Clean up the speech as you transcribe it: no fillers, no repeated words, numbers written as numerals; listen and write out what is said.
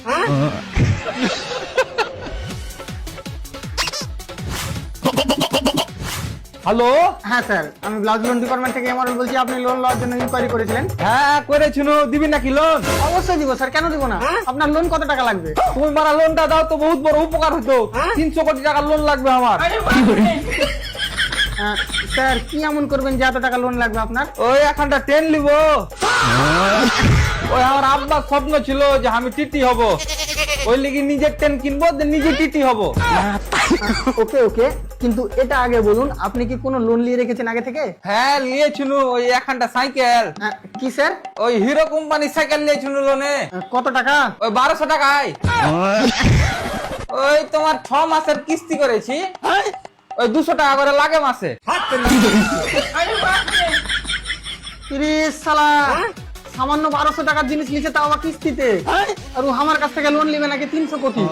Hello, হ্যাঁ sir, আমি blouse loan department থেকে এমআরএল বলছি। আপনি লোন লওয়ার জন্য ইনকোয়ারি করেছিলেন। হ্যাঁ করেছিল, দিবি নাকি লোন? অবশ্যই দিব স্যার, কেন দিব না? আপনার লোন কত টাকা লাগবে? তুমি মারা লোনটা দাও তো বহুত বড় উপকার হতো। 300 কোটি টাকার লোন লাগবে আমার। স্যার কি এমন করবেন যে এত টাকা লোন লাগবে আপনার? ওই এখানটা ট্রেন লিব। ওই আমার আব্বার স্বপ্ন ছিল যে আমি টিটি হব, ওই লিগে নিজের ট্রেন কিনবো, নিজে টিটি হব। ওকে ওকে, কিন্তু এটা আগে বলুন, আপনি কি কোনো লোন নিয়ে রেখেছেন আগে থেকে? হ্যাঁ নিয়েছিল, ওই এখানটা সাইকেল, কি স্যার? ওই হিরো কোম্পানির সাইকেল নিয়েছিল লোনে। কত টাকা? ওই 1200 টাকায়। ওই তোমার 6 মাসের কিস্তি করেছি, ওই 200 টাকা করে লাগে মাসে। শালা, সামান্য 1200 টাকার জিনিস নিচে, তাও আবার কিস্তিতে। আর ও আমার কাছ থেকে লোন নেবে নাকি 300 কোটি?